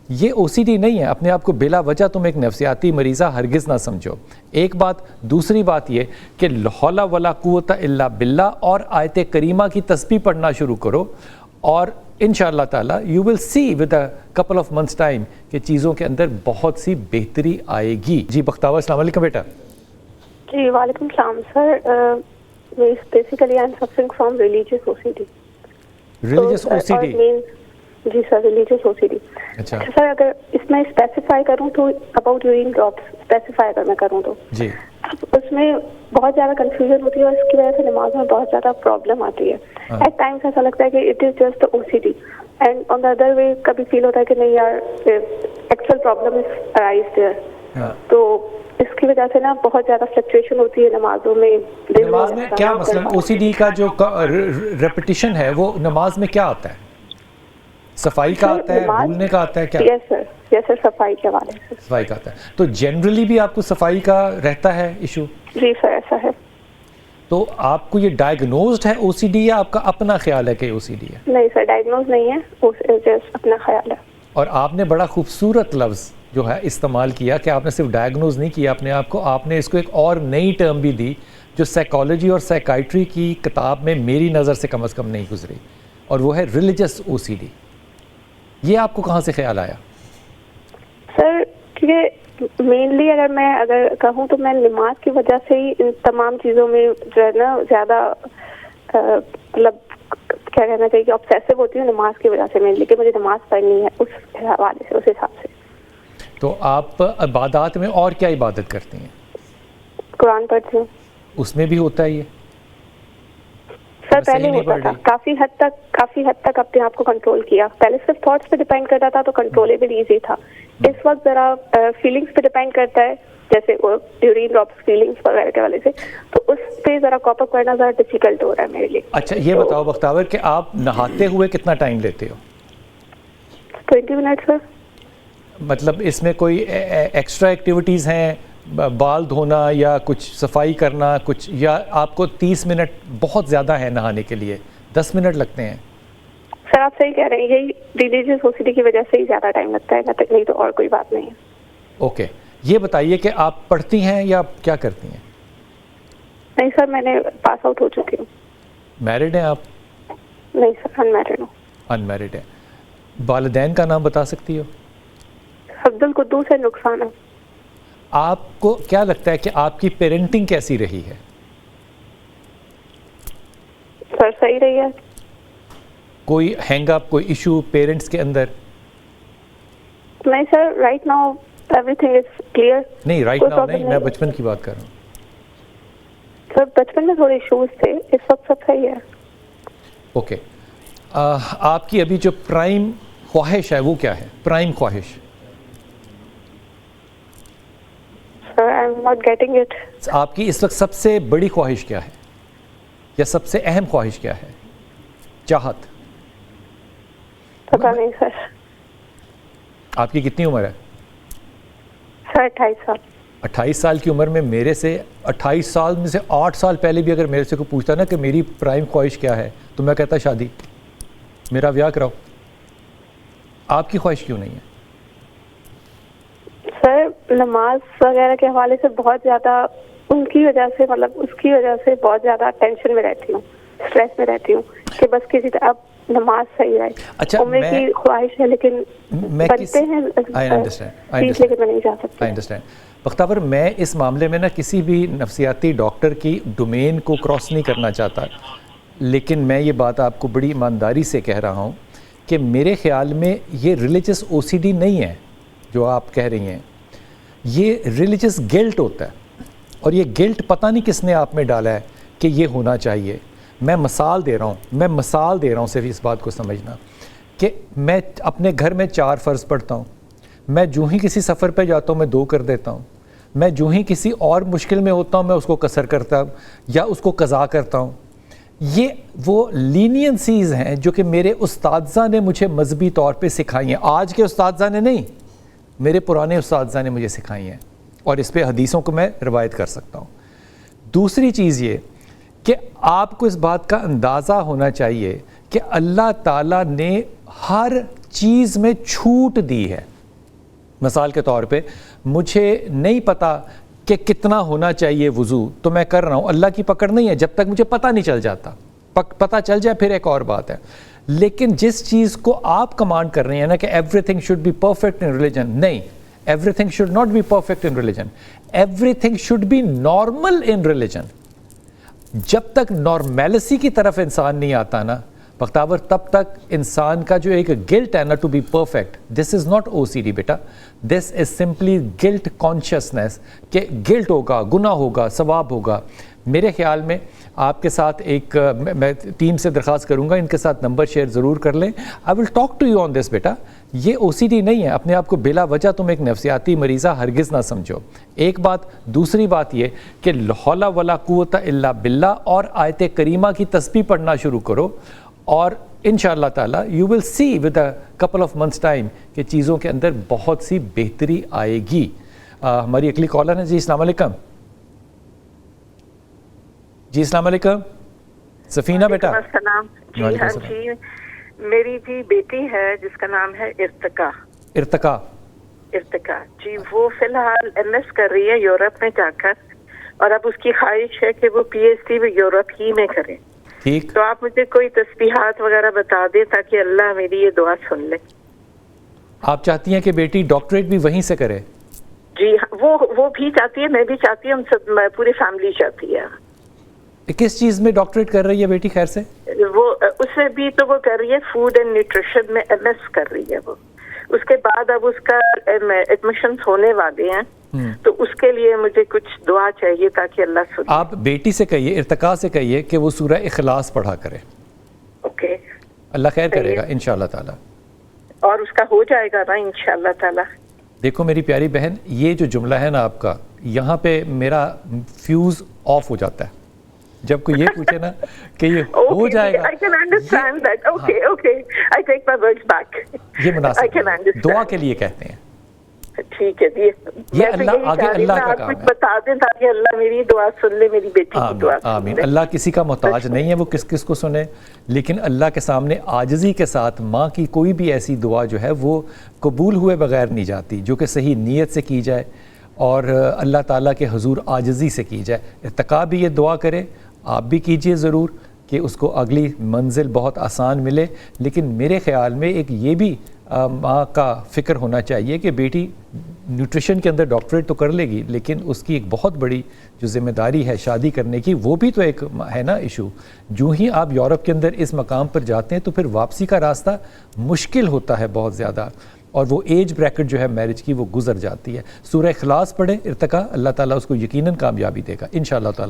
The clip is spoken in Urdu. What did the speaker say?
یہ او سی ڈی نہیں ہے. اپنے آپ کو بلا وجہ تم ایک نفسیاتی مریضہ ہرگز نہ سمجھو. ایک بات. دوسری بات یہ کہ لا حول ولا قوت الا باللہ اور آیت کریمہ کی تسبیح پڑھنا شروع کرو, اور انشاءاللہ تعالیٰ you will see with a couple of months time کہ چیزوں کے اندر بہت سی بہتری آئے گی. جی بختاور, السلام علیکم بیٹا. جی وعلیکم السلام sir. Basically I am suffering from religious O C D. Religious O C D? جی sir, religious O C D. اچھا سر, اگر اس میں اسپیسیفائی کروں تو اباؤٹ یورین ڈراپس اسپیسیفائی اگر میں کروں تو جی اس میں بہت زیادہ کنفیوژن ہوتی ہے, اور اس کی وجہ سے نماز میں بہت زیادہ پرابلم آتی ہے. ایٹ ٹائمس ایسا لگتا ہے کہ it is just O C D, and on the other way کبھی فیل ہوتا ہے کہ نہیں یار actual problem is arise there. تو اس کی وجہ سے نا بہت زیادہ فلکچویشن ہوتی ہے نمازوں میں. نماز میں کیا مثلا او سی ڈی کا جو ریپیٹیشن ہے وہ نماز میں کیا آتا ہے؟ صفائی کا آتا ہے, بھولنے کا آتا ہے, کیا؟ یس سر, یس سر, صفائی کے حوالے سے صفائی کا آتا ہے. تو جنرلی بھی آپ کو صفائی کا رہتا ہے ایشو؟ جی سر ایسا ہے. تو آپ کو یہ ڈائگنوزڈ ہے او سی ڈی یا آپ کا اپنا خیال ہے کہ او سی ڈی ہے؟ نہیں سر, ڈائگنوز نہیں ہے, جسٹ اپنا خیال ہے. اور آپ نے بڑا خوبصورت لفظ جو ہے استعمال کیا کہ آپ نے صرف ڈائگنوز نہیں کیا اپنے آپ کو, آپ نے اس کو ایک اور نئی ٹرم بھی دی جو سائیکالوجی اور سائیکائٹری کی کتاب میں میری نظر سے کم از کم نہیں گزری, اور وہ ہے ریلیجس او سی ڈی. یہ آپ کو کہاں سے خیال آیا؟ سر کیونکہ مینلی اگر کہوں تو میں نماز کی وجہ سے ہی ان تمام چیزوں میں جو ہے نا زیادہ مطلب کیا کہنا چاہیے کہ obsessive ہوتی ہوں نماز کی وجہ سے مینلی, کہ مجھے نماز پڑھنی ہے اس حوالے سے, اس حساب سے. تو آپ عبادات میں اور کیا عبادت کرتی ہیں؟ قرآن پڑھتی ہوں. اس میں بھی ہوتا ہے یہ؟ سر پہلے ہوتا تھا, کافی حد تک اپنے آپ کو کنٹرول کیا. پہلے صرف تھاٹس پہ ڈیپینڈ کرتا تھا تو کنٹرولیبل ایزی تھا. اس وقت ذرا فیلنگس پہ ڈیپینڈ کرتا ہے, جیسے یورین ڈراپس فیلنگس وغیرہ کے والے سے, تو اس پہ ذرا کاپ اپ کرنا ذرا ڈیفیکلٹ ہو رہا ہے میرے لیے. اچھا یہ بتاؤ بختاور کہ آپ نہاتے ہوئے کتنا ٹائم لیتے ہو؟ 20 منٹ سر. مطلب اس میں کوئی ایکسٹرا ایکٹیویٹیز ہیں, بال دھونا یا کچھ صفائی کرنا کچھ, یا آپ کو 30 منٹ بہت زیادہ ہے نہانے کے لیے, 10 منٹ لگتے ہیں؟ سر آپ صحیح کہہ رہے ہیں, یہی ریلیجیس او سی ڈی کی وجہ سے ہی زیادہ ٹائم لگتا ہے, نہیں تو اور کوئی بات نہیں ہے. اوکے, یہ بتائیے کہ آپ پڑھتی ہیں یا کیا کرتی ہیں؟ نہیں سر, میں نے پاس آؤٹ ہو چکی ہوں. میرڈ ہیں آپ؟ نہیں سر, ان میرڈ ہوں. ان میرڈ ہیں. والدین کا نام بتا سکتی ہو؟ عبد القدوس ہے, نقصان ہے. آپ کو کیا لگتا ہے کہ آپ کی پیرنٹنگ کیسی رہی ہے؟ سر صحیح رہی ہے. کوئی ہینگ اپ, کوئی ایشو پیرنٹس کے اندر؟ نہیں sir, right now everything is clear. نہیں رائٹ ناؤ نہیں, میں بچپن کی بات کر رہا ہوں. سر بچپن میں تھوڑے ایشوز تھے, اس وقت سب صحیح ہے. اوکے, آپ کی ابھی جو پرائم خواہش ہے وہ کیا ہے؟ پرائم خواہش Sir, I'm not getting it. آپ کی اس وقت سب سے بڑی خواہش کیا ہے, یا سب سے اہم خواہش کیا ہے, چاہت؟ پتا نہیں سر. آپ کی کتنی عمر ہے؟ سر 28 سال. 28 سال کی عمر میں میرے سے 28 سال میں سے 8 سال پہلے بھی اگر میرے سے کوئی پوچھتا نا کہ میری پرائم خواہش کیا ہے, تو میں کہتا شادی, میرا بیاہ کراؤ. آپ کی خواہش کیوں نہیں ہے؟ سر نماز وغیرہ کے حوالے سے بہت زیادہ ان کی وجہ سے, مطلب اس کی وجہ سے بہت زیادہ ٹینشن میں رہتی ہوں, اسٹریس میں رہتی ہوں کہ بس کسی طرح اب نماز صحیح رہے. اچھا, عمر کی خواہش ہے لیکن بنتے ہیں, لیکن میں نہیں جا سکتی. بختاور, میں اس معاملے میں نا کسی بھی نفسیاتی ڈاکٹر کی ڈومین کو کراس نہیں کرنا چاہتا, لیکن میں یہ بات آپ کو بڑی ایمانداری سے کہہ رہا ہوں کہ میرے خیال میں یہ ریلیجس او سی ڈی نہیں ہے جو آپ کہہ رہی ہیں, یہ ریلیجس گلٹ ہوتا ہے. اور یہ گلٹ پتہ نہیں کس نے آپ میں ڈالا ہے کہ یہ ہونا چاہیے. میں مثال دے رہا ہوں صرف اس بات کو سمجھنا کہ میں اپنے گھر میں 4 فرض پڑھتا ہوں, میں جو ہی کسی سفر پہ جاتا ہوں میں 2 کر دیتا ہوں, میں جو ہی کسی اور مشکل میں ہوتا ہوں میں اس کو قصر کرتا ہوں یا اس کو قضا کرتا ہوں. یہ وہ لینینسیز ہیں جو کہ میرے اساتذہ نے مجھے مذہبی طور پہ سکھائی ہیں. آج کے اساتذہ نے نہیں, میرے پرانے اساتذہ نے مجھے سکھائی ہیں, اور اس پہ حدیثوں کو میں روایت کر سکتا ہوں. دوسری چیز یہ کہ آپ کو اس بات کا اندازہ ہونا چاہیے کہ اللہ تعالیٰ نے ہر چیز میں چھوٹ دی ہے. مثال کے طور پہ مجھے نہیں پتا کہ کتنا ہونا چاہیے وضو، تو میں کر رہا ہوں، اللہ کی پکڑ نہیں ہے جب تک مجھے پتہ نہیں چل جاتا، پتہ چل جائے پھر ایک اور بات ہے. لیکن جس چیز کو آپ کمانڈ کر رہے ہیں نا کہ everything should be perfect in religion, نہیں، everything should not be perfect in religion, everything should be normal in religion. جب تک نارمیلسی کی طرف انسان نہیں آتا نا بختاور، تب تک انسان کا جو ایک گلٹ ہے نا to be perfect, this is not O C D بیٹا، this is simply guilt consciousness کہ گلٹ ہوگا، گناہ ہوگا، ثواب ہوگا. میرے خیال میں آپ کے ساتھ ایک میں ٹیم سے درخواست کروں گا ان کے ساتھ نمبر شیئر ضرور کر لیں. I will talk to you on this بیٹا. یہ او سی ڈی نہیں ہے، اپنے آپ کو بلا وجہ تم ایک نفسیاتی مریضہ ہرگز نہ سمجھو. ایک بات. دوسری بات یہ کہ لا حول ولا قوت الا باللہ اور آیت کریمہ کی تسبیح پڑھنا شروع کرو، اور انشاءاللہ تعالی you will see with a couple of months time کہ چیزوں کے اندر بہت سی بہتری آئے گی. ہماری اگلی کالر ہے جی. السلام علیکم. جی السلام علیکم. سفینہ بیٹا. السلام. جی ہاں جی، میری جی بیٹی ہے جس کا نام ہے ارتقا. ارتقا جی، وہ فی الحال ایم ایس کر رہی ہے یورپ میں جا کر، اور اب اس کی خواہش ہے کہ وہ پی ایچ ڈی یورپ ہی میں کرے. ٹھیک. تو آپ مجھے کوئی تسبیحات وغیرہ بتا دیں تاکہ اللہ میری یہ دعا سن لے. آپ چاہتی ہیں کہ بیٹی ڈاکٹریٹ بھی وہیں سے کرے؟ جی وہ بھی چاہتی ہے، میں بھی چاہتی ہوں، ہم سب پوری فیملی چاہتی ہے. کس چیز میں ڈاکٹریٹ کر رہی ہے بیٹی خیر سے؟ وہ اس میں بھی تو وہ کر رہی ہے فوڈ اینڈ نیوٹریشن میں ایم ایس کر رہی ہے وہ. اس کے بعد اب اس کا ایڈمیشنز ہونے والے ہیں، تو اس کے لیے مجھے کچھ دعا چاہیے تاکہ اللہ سنے. آپ بیٹی سے کہیے، ارتقا سے کہیے کہ وہ سورہ اخلاص پڑھا کرے. اوکے. اللہ خیر کرے گا انشاءاللہ تعالی. اور اس کا ہو جائے گا نا انشاءاللہ تعالی. دیکھو میری پیاری بہن، یہ جو جملہ ہے نا آپ کا، یہاں پہ میرا فیوز آف ہو جاتا ہے جب کوئی یہ پوچھے نا کہ یہ ہو جائے گا. I can understand that. Okay. I take my words back. یہ مناسب دعا کے لیے کہتے ہیں. ٹھیک ہے جی. یہ اللہ آگے اللہ کا کام ہے. بتا دیں تاکہ اللہ میری دعا سن لے، میری بیٹی کی دعا. آمین. اللہ کسی کا محتاج نہیں ہے، وہ کس کو سنے، لیکن اللہ کے سامنے عاجزی کے ساتھ ماں کی کوئی بھی ایسی دعا جو ہے وہ قبول ہوئے بغیر نہیں جاتی، جو کہ صحیح نیت سے کی جائے اور اللہ تعالیٰ کے حضور عاجزی سے کی جائے. ارتقا بھی یہ دعا کرے، آپ بھی کیجئے ضرور کہ اس کو اگلی منزل بہت آسان ملے. لیکن میرے خیال میں ایک یہ بھی ماں کا فکر ہونا چاہیے کہ بیٹی نیوٹریشن کے اندر ڈاکٹریٹ تو کر لے گی، لیکن اس کی ایک بہت بڑی جو ذمہ داری ہے شادی کرنے کی، وہ بھی تو ایک ہے نا ایشو. جو ہی آپ یورپ کے اندر اس مقام پر جاتے ہیں تو پھر واپسی کا راستہ مشکل ہوتا ہے بہت زیادہ، اور وہ ایج بریکٹ جو ہے میرج کی وہ گزر جاتی ہے. سورہ اخلاص پڑھے ارتقا، اللہ تعالیٰ اس کو یقیناً کامیابی دے گا انشاءاللہ تعالیٰ.